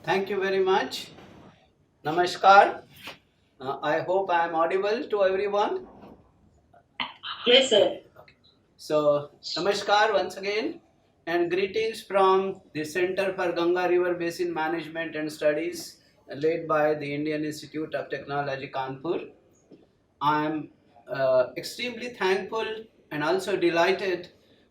Thank you very much. Namaskar. I hope I am audible to everyone. Yes, sir. Okay. So, Namaskar once again, and greetings from the Center for Ganga River Basin Management and Studies, led by the Indian Institute of Technology, Kanpur. I am extremely thankful and also delighted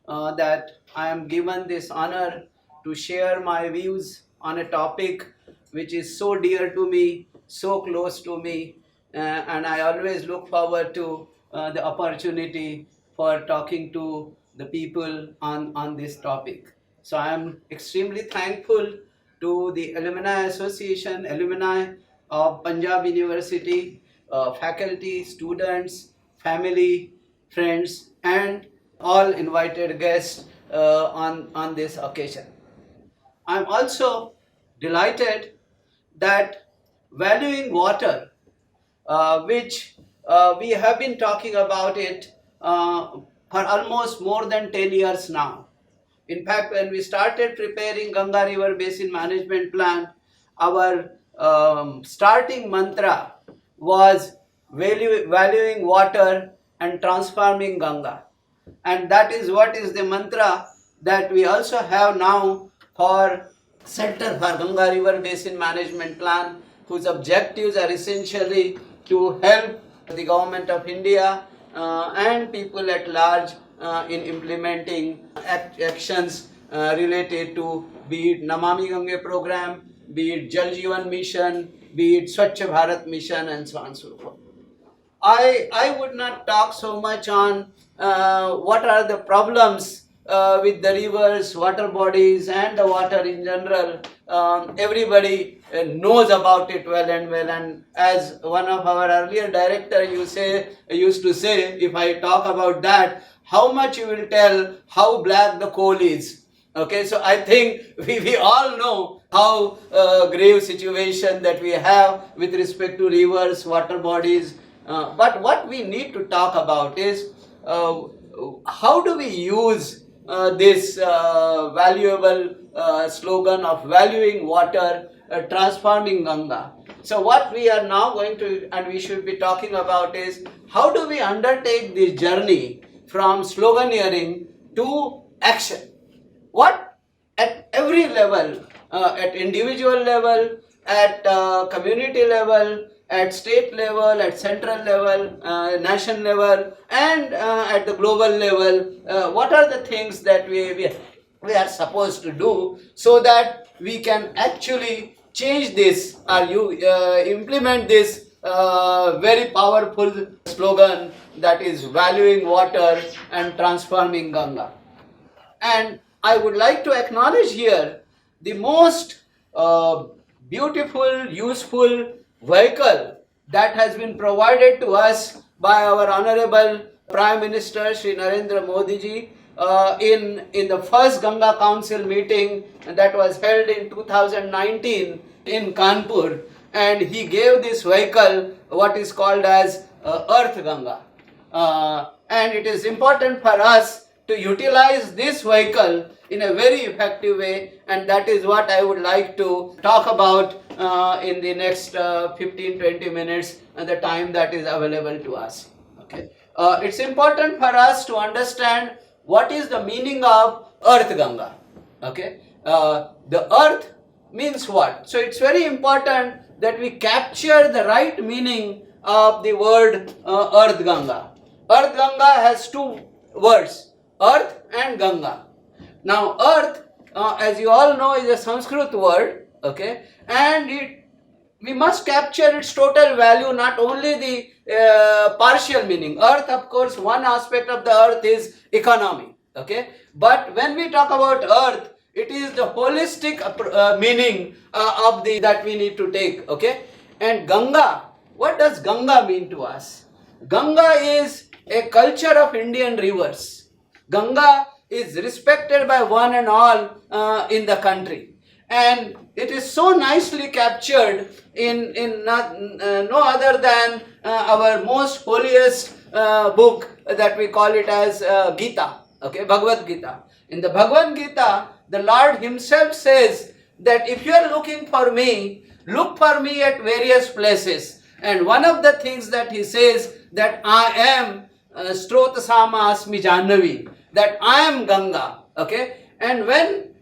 that I am given this honor to share my views on a topic which is so dear to me, so close to me, and I always look forward to the opportunity for talking to the people on this topic. So I am extremely thankful to the Alumni Association, alumni of Punjab University, faculty, students, family, friends, and all invited guests on this occasion. I'm also delighted that valuing water, which we have been talking about it for almost more than 10 years now. In fact, when we started preparing Ganga River Basin Management Plan, our starting mantra was valuing water and transforming Ganga. And that is what is the mantra that we also have now for Center for Ganga River Basin Management Plan, whose objectives are essentially to help the government of India and people at large in implementing actions related to be it Namami Gange program, be it Jal Jeevan mission, be it Swachh Bharat mission, and so on and so forth. I would not talk so much on what are the problems with the rivers, water bodies, and the water in general. Everybody knows about it well and well. And as one of our earlier director used to say, if I talk about that, how much you will tell how black the coal is. Okay, so I think we all know how grave situation that we have with respect to rivers, water bodies. But what we need to talk about is how do we use this valuable slogan of valuing water, transforming Ganga. So what we are now going to and we should be talking about is how do we undertake this journey from sloganeering to action. What at every level, at individual level, at community level, at state level, at central level, nation level, and at the global level, what are the things that we are supposed to do so that we can actually change this or you implement this very powerful slogan that is valuing water and transforming Ganga. And I would like to acknowledge here the most uh, beautiful, useful vehicle that has been provided to us by our Honorable Prime Minister Shri Narendra Modi ji in the first Ganga Council meeting that was held in 2019 in Kanpur, and he gave this vehicle what is called as Earth Ganga. And it is important for us to utilize this vehicle in a very effective way, and that is what I would like to talk about in the next 15-20 minutes and the time that is available to us. Okay, it's important for us to understand what is the meaning of Earth Ganga. Okay, the earth means what? So it's very important that we capture the right meaning of the word Earth Ganga. Earth Ganga has two words, Earth and Ganga. Now, Earth, as you all know, is a Sanskrit word, okay, and we must capture its total value, not only the partial meaning. Earth, of course, one aspect of the earth is economy, okay, but when we talk about earth, it is the holistic meaning of the that we need to take, okay. And Ganga, what does Ganga mean to us? Ganga is a culture of Indian rivers. Ganga is respected by one and all in the country, and it is so nicely captured in no other than our most holiest book that we call it as Gita, okay, Bhagavad Gita. In the Bhagavad Gita, the Lord himself says that if you are looking for me, look for me at various places. And one of the things that he says that I am Strota Sama Asmi Jannavi, that I am Ganga. Okay, and when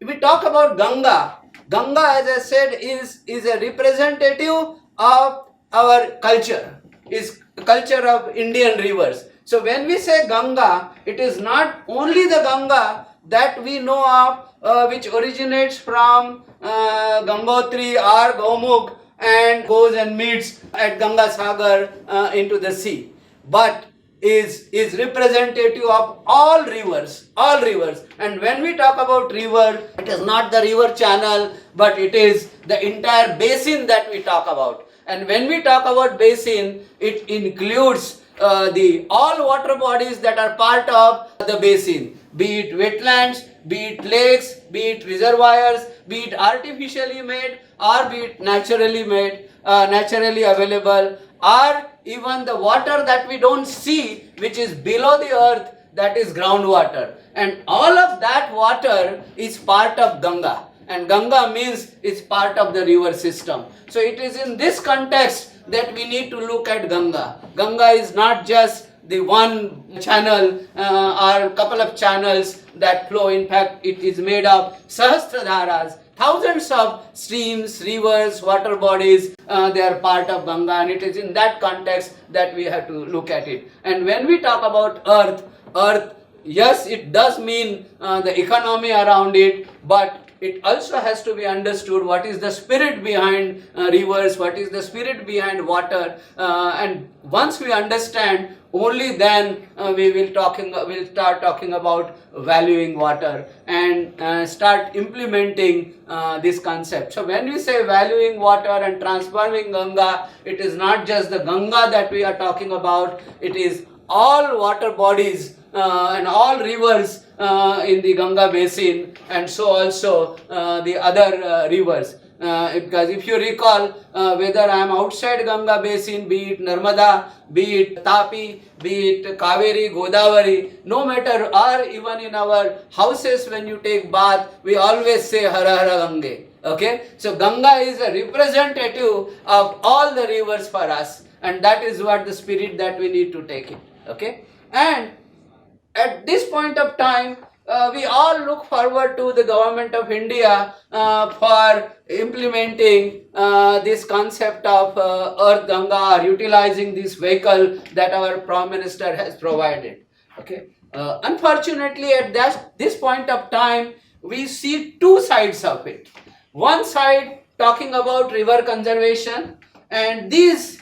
we talk about Ganga, Ganga, as I said, is a representative of our culture, is culture of Indian rivers. So when we say Ganga, it is not only the Ganga that we know of, which originates from Gangotri or Gaumukh and goes and meets at Ganga Sagar into the sea, but is representative of all rivers, and when we talk about river, it is not the river channel, but it is the entire basin that we talk about. And when we talk about basin, it includes the all water bodies that are part of the basin, be it wetlands, be it lakes, be it reservoirs, be it artificially made or be it naturally made, naturally available, or even the water that we don't see, which is below the earth, that is groundwater. And all of that water is part of Ganga. And Ganga means it's part of the river system. So it is in this context that we need to look at Ganga. Ganga is not just the one channel or couple of channels that flow. In fact, it is made of Sahasradharas, thousands of streams, rivers, water bodies, they are part of Ganga, and it is in that context that we have to look at it. And when we talk about earth, yes, it does mean the economy around it, but it also has to be understood what is the spirit behind rivers, what is the spirit behind water, and once we understand, only then we'll start talking about valuing water and start implementing this concept. So when we say valuing water and transforming Ganga, it is not just the Ganga that we are talking about, it is all water bodies and all rivers in the Ganga basin, and so also the other rivers. Because if you recall, whether I am outside Ganga basin, be it Narmada, be it Tapi, be it Kaveri, Godavari, no matter, or even in our houses when you take bath, we always say Hara Hara Gange. Okay, so Ganga is a representative of all the rivers for us, and that is what the spirit that we need to take it. Okay, and at this point of time, we all look forward to the government of India for implementing this concept of Earth Ganga, or utilizing this vehicle that our Prime Minister has provided. Okay. Unfortunately, at this point of time, we see two sides of it. One side talking about river conservation, and this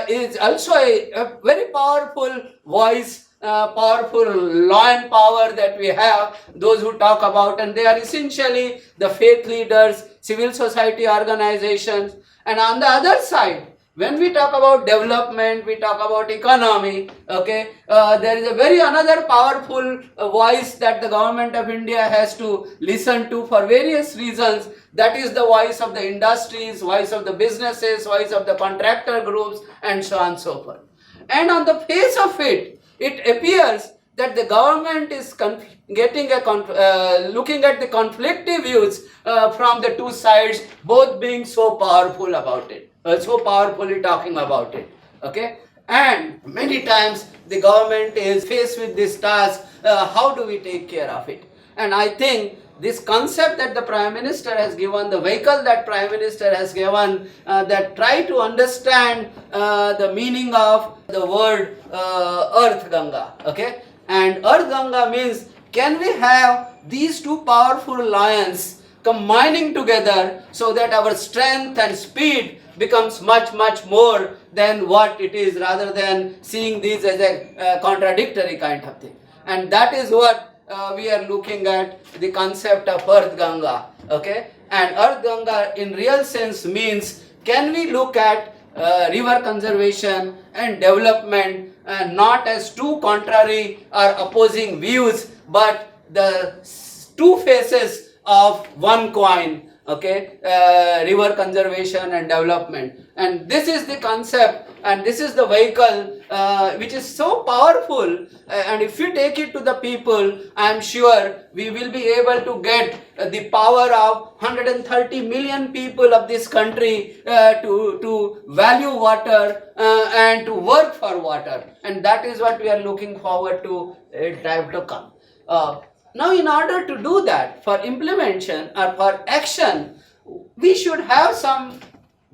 is also a very powerful voice, powerful law and power that we have, those who talk about, and they are essentially the faith leaders, civil society organizations. And on the other side, when we talk about development, we talk about economy, okay, there is a very another powerful voice that the government of India has to listen to for various reasons. That is the voice of the industries, voice of the businesses, voice of the contractor groups, and so on and so forth. And on the face of it, it appears that the government is looking at the conflicting views from the two sides, both being so powerful about it, so powerfully talking about it. Okay, and many times the government is faced with this task: how do we take care of it? And I think this concept that the Prime Minister has given, the vehicle that Prime Minister has given, that try to understand the meaning of the word Earth Ganga. Okay, and Earth Ganga means, can we have these two powerful lions combining together so that our strength and speed becomes much more than what it is, rather than seeing these as a contradictory kind of thing. And that is what we are looking at, the concept of Earth Ganga. Okay, and Earth Ganga in real sense means, can we look at river conservation and development not as two contrary or opposing views, but the two faces of one coin, okay, river conservation and development. And this is the concept, and this is the vehicle which is so powerful, and if you take it to the people, I am sure we will be able to get the power of 130 million people of this country to value water and to work for water, and that is what we are looking forward to time to come. Now, in order to do that, for implementation or for action, we should have some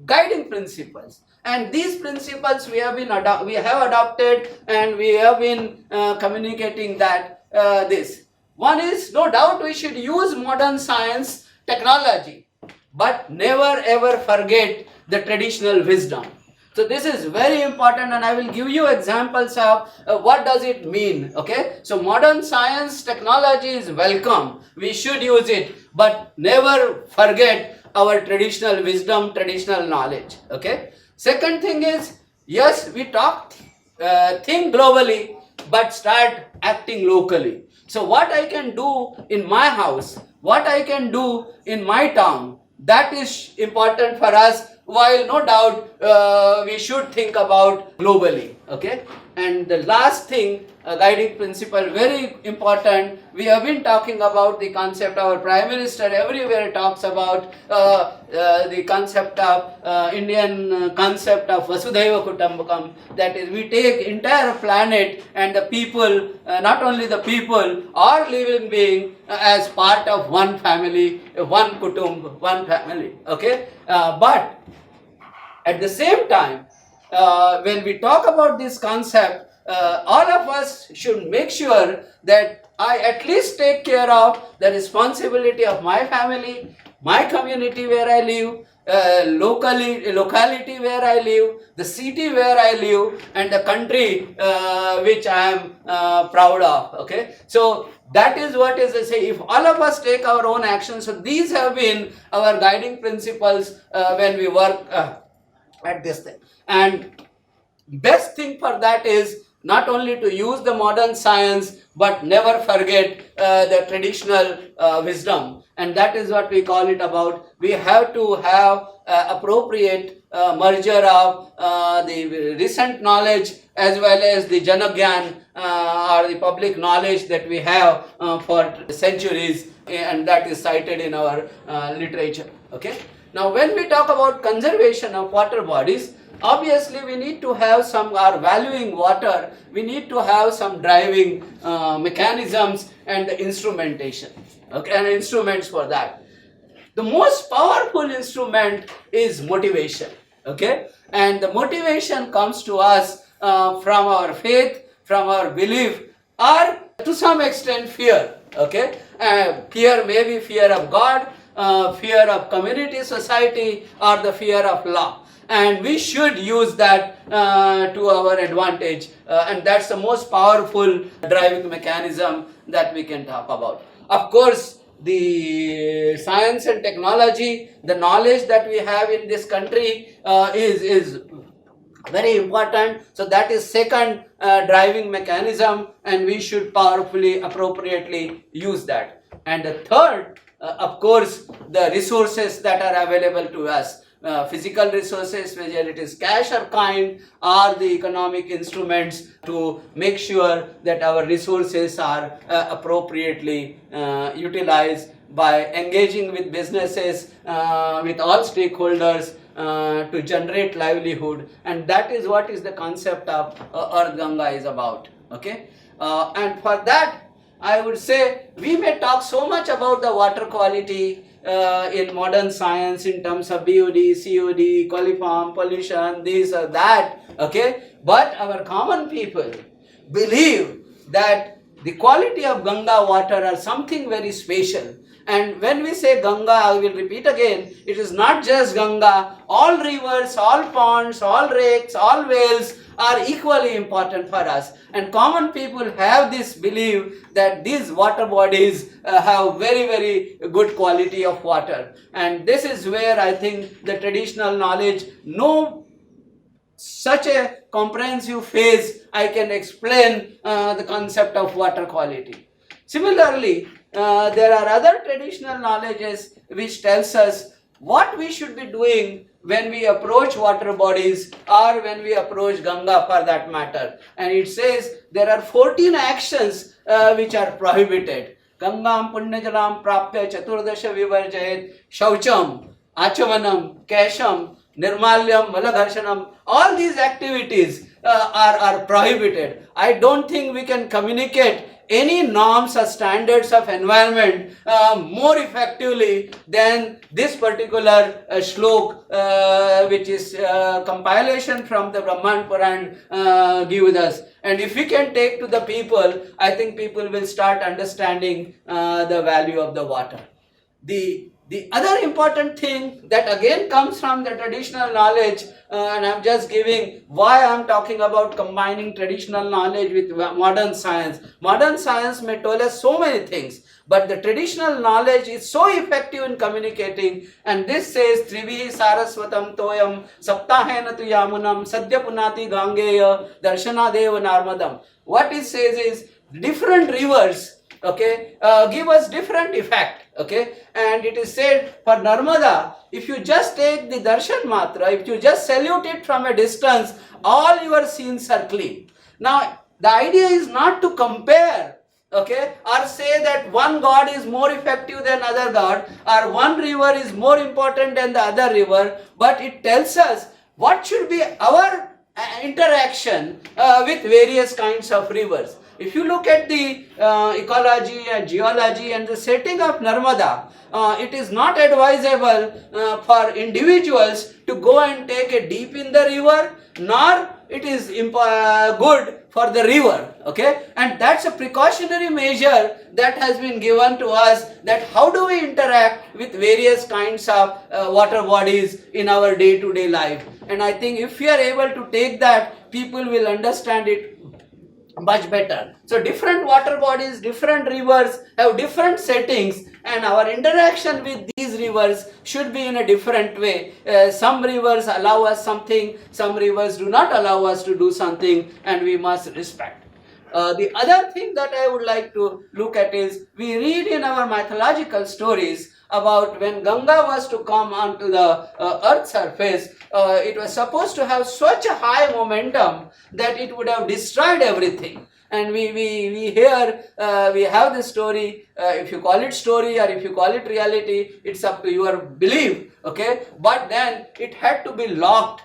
guiding principles, and these principles we have adopted, and we have been communicating that this one is, no doubt we should use modern science technology, but never ever forget the traditional wisdom. So this is very important, and I will give you examples of what does it mean. Okay, so modern science technology is welcome, we should use it, but never forget our traditional wisdom, traditional knowledge. Okay, second thing is, yes, we think globally, but start acting locally. So what I can do in my house, what I can do in my town, that is important for us, while no doubt we should think about globally. Okay, and the last thing, guiding principle, very important, we have been talking about the concept, our Prime Minister everywhere talks about the concept of Indian concept of Vasudhaiva Kutumbakam, that is, we take entire planet and the people, not only the people, all living being as part of one family, one kutumb, one family. Okay, but at the same time, when we talk about this concept, all of us should make sure that I at least take care of the responsibility of my family, my community where I live, locality where I live, the city where I live, and the country which I am proud of. Okay, so that is what is to say, if all of us take our own actions. So these have been our guiding principles when we work at this thing. And best thing for that is not only to use the modern science, but never forget the traditional wisdom, and that is what we call it about. We have to have appropriate merger of the recent knowledge as well as the Janagyan or the public knowledge that we have for centuries, and that is cited in our literature. Okay, now when we talk about conservation of water bodies, obviously we need to have some, are valuing water, we need to have some driving mechanisms and the instrumentation, okay, and instruments for that. The most powerful instrument is motivation. Okay, and the motivation comes to us from our faith, from our belief, or to some extent fear. Okay, fear may be fear of God, fear of community, society, or the fear of law, and we should use that to our advantage, and that's the most powerful driving mechanism that we can talk about. Of course, the science and technology, the knowledge that we have in this country is very important. So that is second driving mechanism, and we should powerfully, appropriately use that. And the third, of course, the resources that are available to us. Physical resources, whether it is cash or kind, or the economic instruments, to make sure that our resources are appropriately utilized by engaging with businesses, with all stakeholders, to generate livelihood. And that is what is the concept of Earth Ganga is about. Okay, and for that, I would say we may talk so much about the water quality in modern science in terms of BOD, COD, coliform, pollution, this or that. Okay, but our common people believe that the quality of Ganga water are something very special. And when we say Ganga, I will repeat again, it is not just Ganga. All rivers, all ponds, all lakes, all wells are equally important for us. And common people have this belief that these water bodies have very, very good quality of water. And this is where I think the traditional knowledge, no such a comprehensive phase I can explain the concept of water quality. Similarly, there are other traditional knowledges which tells us what we should be doing when we approach water bodies or when we approach Ganga for that matter. And it says there are 14 actions which are prohibited. Gangam punyajalam prapya chaturdasha vivarjayet shaucham achavanam kesham nirmalyam malagharshanam. All these activities are prohibited. I don't think we can communicate any norms or standards of environment more effectively than this particular shlok, which is compilation from the Brahman Puran gives us. And if we can take to the people, I think people will start understanding the value of the water. The other important thing that again comes from the traditional knowledge, and I'm just giving why I'm talking about combining traditional knowledge with modern science. Modern science may tell us so many things, but the traditional knowledge is so effective in communicating. And this says, Trivihi Saraswatam Toyam Saptahena tu Yamunam Sadhya Punati Gangeya Darshana Deva Narmadam. What it says is different rivers, okay, give us different effect. Okay, and it is said for Narmada, if you just take the darshan matra, if you just salute it from a distance, all your sins are clean. Now, the idea is not to compare, okay, or say that one god is more effective than other god, or one river is more important than the other river, but it tells us what should be our interaction with various kinds of rivers. If you look at the ecology and geology and the setting of Narmada, it is not advisable for individuals to go and take a dip in the river, nor it is good for the river, okay? And that's a precautionary measure that has been given to us, that how do we interact with various kinds of water bodies in our day-to-day life. And I think if we are able to take that, people will understand it much better. So different water bodies, different rivers have different settings, and our interaction with these rivers should be in a different way. Some rivers allow us something, some rivers do not allow us to do something, and we must respect. The other thing that I would like to look at is, we read in our mythological stories about when Ganga was to come onto the earth's surface, it was supposed to have such a high momentum that it would have destroyed everything. And we hear, we have this story, if you call it story or if you call it reality, it's up to your belief, okay? But then it had to be locked,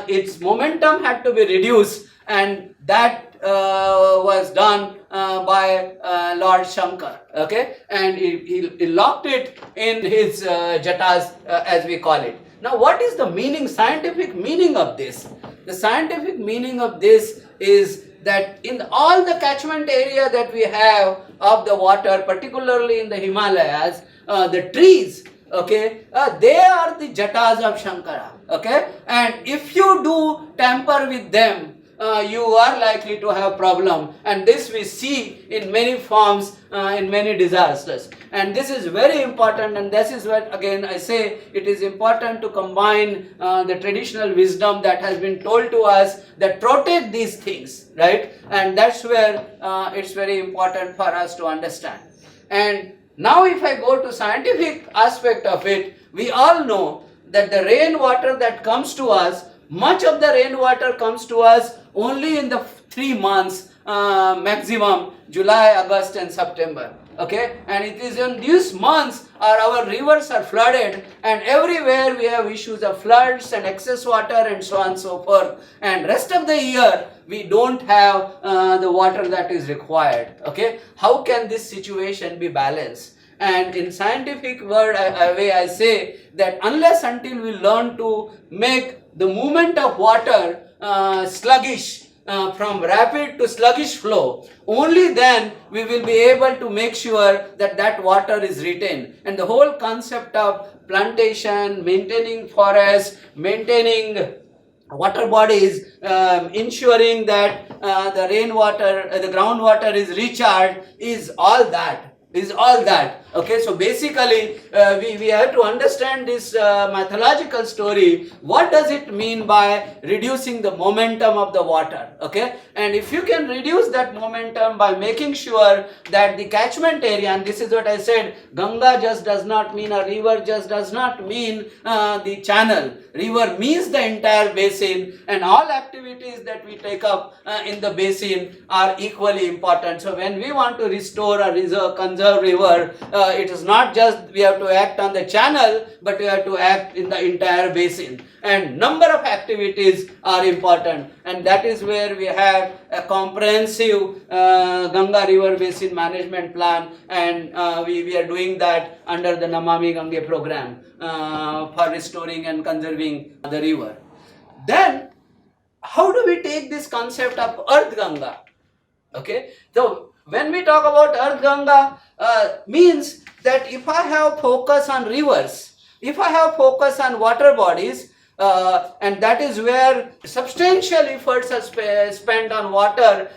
its momentum had to be reduced, and that was done by Lord Shankar, okay? And he locked it in his jatas, as we call it. Now, what is the meaning, scientific meaning of this? The scientific meaning of this is that in all the catchment area that we have of the water, particularly in the Himalayas, the trees, okay, they are the jatas of Shankara, okay? And if you do tamper with them, you are likely to have problem, and this we see in many forms, in many disasters. And this is very important, and this is what again I say, it is important to combine the traditional wisdom that has been told to us, that protect these things, right? And that's where it's very important for us to understand. And now if I go to scientific aspect of it, we all know that the rainwater that comes to us, much of the rainwater comes to us only in the 3 months maximum, July, August and September, okay? And it is in these months our rivers are flooded, and everywhere we have issues of floods and excess water and so on and so forth, and rest of the year we don't have the water that is required, okay? How can this situation be balanced? And in scientific way I say that unless until we learn to make the movement of water sluggish, from rapid to sluggish flow, only then we will be able to make sure that that water is retained. And the whole concept of plantation, maintaining forests, maintaining water bodies, ensuring that the rainwater, the groundwater is recharged, is all that. is all that. Okay, so basically we have to understand this mythological story. What does it mean by reducing the momentum of the water? Okay, and if you can reduce that momentum by making sure that the catchment area, and this is what I said, Ganga just does not mean a river, just does not mean the channel. River means the entire basin, and all activities that we take up in the basin are equally important. So when we want to restore or conserve river, it is not just we have to act on the channel, but we have to act in the entire basin. And number of activities are important, and that is where we have a comprehensive Ganga River Basin Management Plan, and we are doing that under the Namami Gange program for restoring and conserving the river. Then, how do we take this concept of Earth Ganga? Okay, so when we talk about Earth Ganga, means that if I have focus on rivers, if I have focus on water bodies, and that is where substantial efforts are spent on water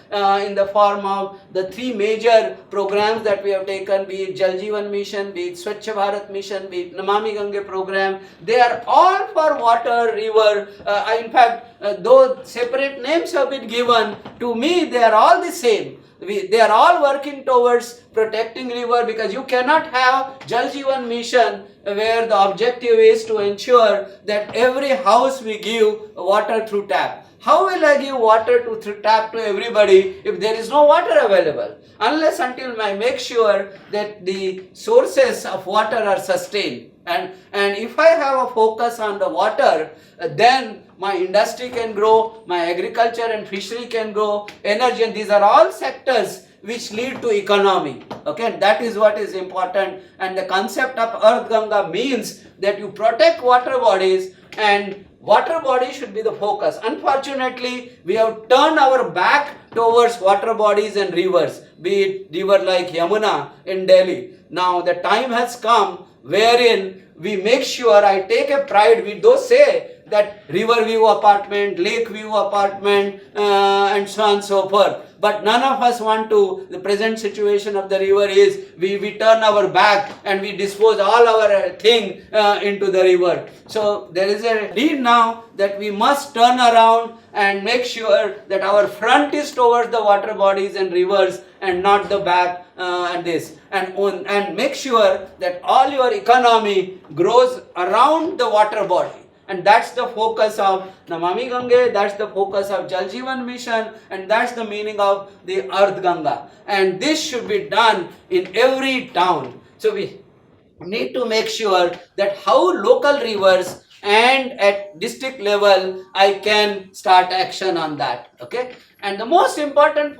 in the form of the three major programs that we have taken, be it Jal Jeevan Mission, be it Swachh Bharat Mission, be it Namami Gange program. They are all for water, river. In fact, though separate names have been given, to me they are all the same. They are all working towards protecting river, because you cannot have Jal Jeevan Mission where the objective is to ensure that every house we give water through tap. How will I give water through tap to everybody if there is no water available? Unless until I make sure that the sources of water are sustained. And if I have a focus on the water, then my industry can grow, my agriculture and fishery can grow, energy, and these are all sectors which lead to economy. Okay, and that is what is important. And the concept of Earth Ganga means that you protect water bodies, and water body should be the focus. Unfortunately, we have turned our back towards water bodies and rivers, be it river like Yamuna in Delhi. Now the time has come wherein we make sure, I take a pride, we do say that river view apartment, lake view apartment, and so on and so forth. But none of us want to. The present situation of the river is we turn our back and we dispose all our thing into the river. So there is a need now that we must turn around and make sure that our front is towards the water bodies and rivers and not the back and this. And make sure that all your economy grows around the water body. And that's the focus of Namami Gange, that's the focus of Jal Jeevan Mission, and that's the meaning of the Earth Ganga. And this should be done in every town. So we need to make sure that how local rivers and at district level I can start action on that. Okay, and the most important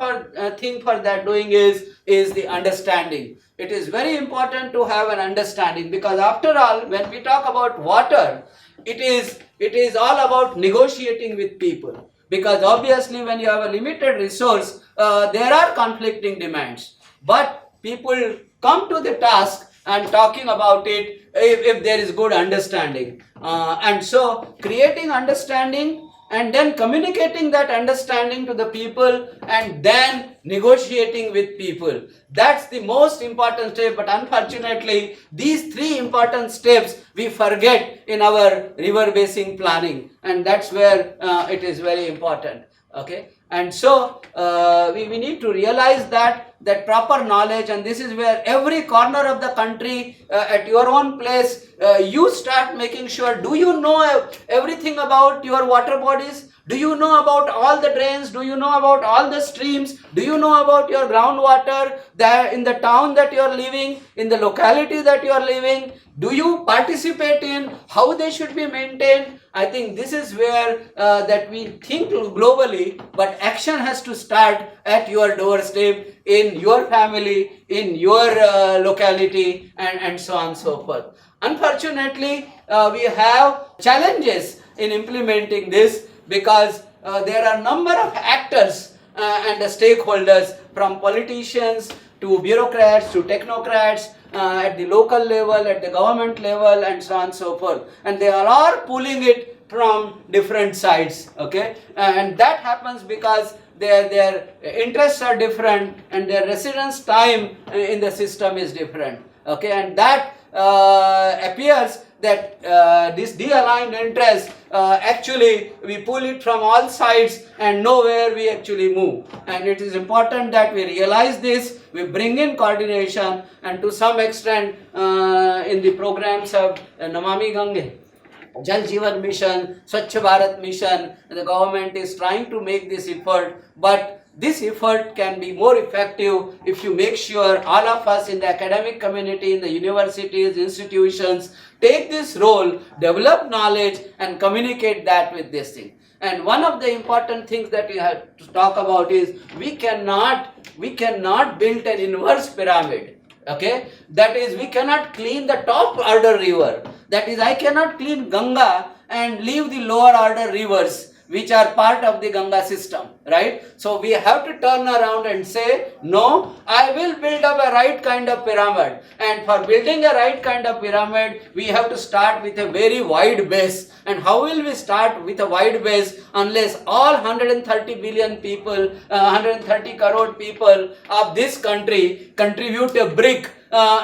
thing for that doing is the understanding. It is very important to have an understanding, because after all, when we talk about water, it is all about negotiating with people, because obviously when you have a limited resource, there are conflicting demands, but people come to the task and talking about it if there is good understanding, and so creating understanding and then communicating that understanding to the people and then negotiating with people. That's the most important step, but unfortunately these three important steps we forget in our river basin planning, and that's where it is very important. Okay, and so we need to realize that proper knowledge, and this is where every corner of the country at your own place you start making sure, do you know everything about your water bodies? Do you know about all the drains? Do you know about all the streams? Do you know about your groundwater that in the town that you are living, in the locality that you are living? Do you participate in how they should be maintained? I think this is where that we think globally, but action has to start at your doorstep, in your family, in your locality, and so on and so forth. Unfortunately, we have challenges in implementing this, because there are a number of actors and stakeholders, from politicians to bureaucrats to technocrats, at the local level, at the government level, and so on and so forth. And they are pulling it from different sides. Okay, and that happens because their interests are different, and their residence time in the system is different. Okay, and that appears that this de-aligned interest, actually we pull it from all sides and nowhere we actually move. And it is important that we realize this, we bring in coordination, and to some extent in the programs of Namami Gange, Jal Jeevan Mission, Swachh Bharat Mission, the government is trying to make this effort, but this effort can be more effective if you make sure all of us in the academic community, in the universities, institutions, take this role, develop knowledge and communicate that with this thing. And one of the important things that we have to talk about is we cannot build an inverse pyramid. Okay, that is, we cannot clean the top order river. That is, I cannot clean Ganga and leave the lower order rivers which are part of the Ganga system, right? So we have to turn around and say, no, I will build up a right kind of pyramid. And for building a right kind of pyramid, we have to start with a very wide base. And how will we start with a wide base unless all 130 billion people, 130 crore people of this country contribute a brick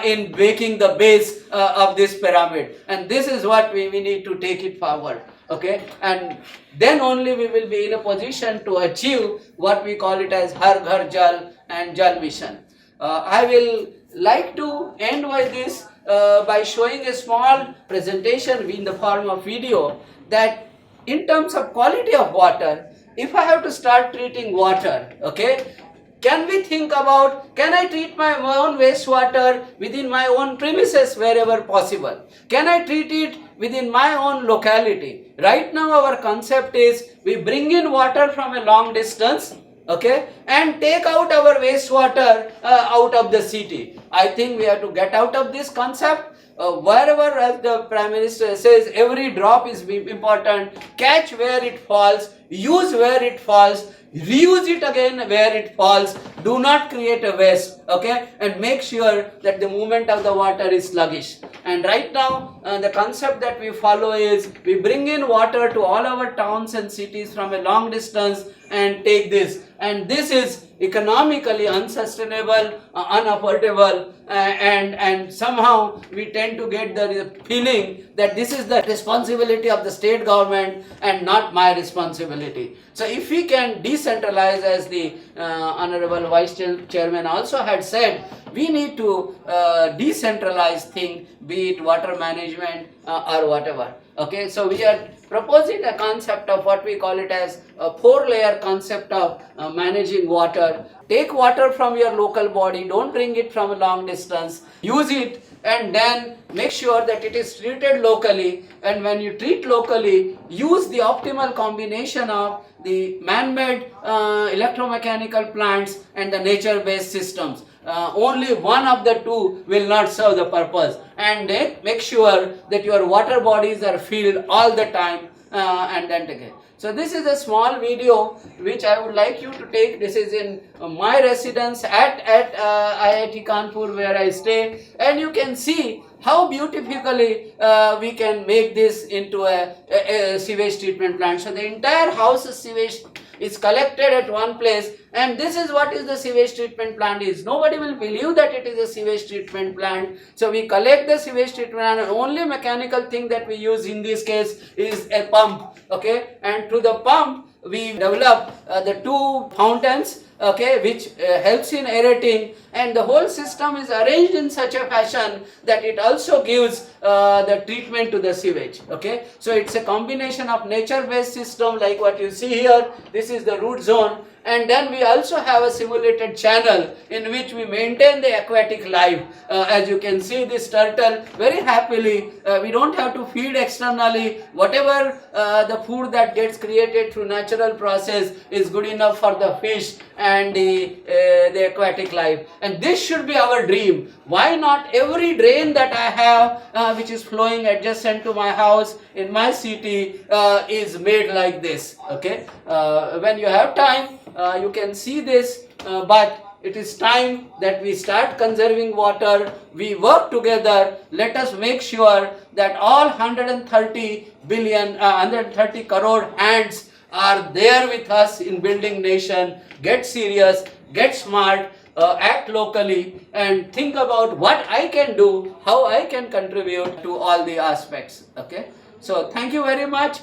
in making the base of this pyramid? And this is what we need to take it forward. Okay, and then only we will be in a position to achieve what we call it as Har Ghar Jal and Jal Mission. I will like to end with this by showing a small presentation in the form of video, that in terms of quality of water, if I have to start treating water, okay, can we think about, can I treat my own wastewater within my own premises wherever possible? Can I treat it within my own locality? Right now our concept is we bring in water from a long distance, okay, and take out our wastewater out of the city. I think we have to get out of this concept. Wherever, as the Prime Minister says, every drop is important. Catch where it falls, use where it falls, reuse it again where it falls. Do not create a waste, okay, and make sure that the movement of the water is sluggish. And right now the concept that we follow is we bring in water to all our towns and cities from a long distance and take this, and this is economically unsustainable, unaffordable, and somehow we tend to get the feeling that this is the responsibility of the state government and not my responsibility. So if we can decentralize, as the Honorable Vice Chairman also had said, we need to decentralize things, be it water management or whatever. Okay, so we are proposing a concept of what we call it as a 4-layer concept of managing water. Take water from your local body, don't bring it from a long distance, use it, and then make sure that it is treated locally. And when you treat locally, use the optimal combination of the man-made electromechanical plants and the nature-based systems. Only one of the two will not serve the purpose, and then make sure that your water bodies are filled all the time, and then again. So this is a small video which I would like you to take. This is in my residence at IIT Kanpur, where I stay, and you can see how beautifully we can make this into a sewage treatment plant. So the entire house sewage is collected at one place, and this is what is the sewage treatment plant is. Nobody will believe that it is a sewage treatment plant. So we collect the sewage treatment plant, and only mechanical thing that we use in this case is a pump, okay, and through the pump we develop the 2 fountains, okay, which helps in aerating, and the whole system is arranged in such a fashion that it also gives the treatment to the sewage, okay. So it's a combination of nature-based system like what you see here. This is the root zone, and then we also have a simulated channel in which we maintain the aquatic life. As you can see, this turtle very happily, we don't have to feed externally. Whatever the food that gets created through natural process is good enough for the fish and the aquatic life. And this should be our dream. Why not every drain that I have which is flowing adjacent to my house in my city is made like this, okay. When you have time, you can see this, but it is time that we start conserving water. We work together. Let us make sure that all 130 crore hands are there with us in building nation. Get serious, get smart, act locally, and think about what I can do, how I can contribute to all the aspects. Okay. So thank you very much.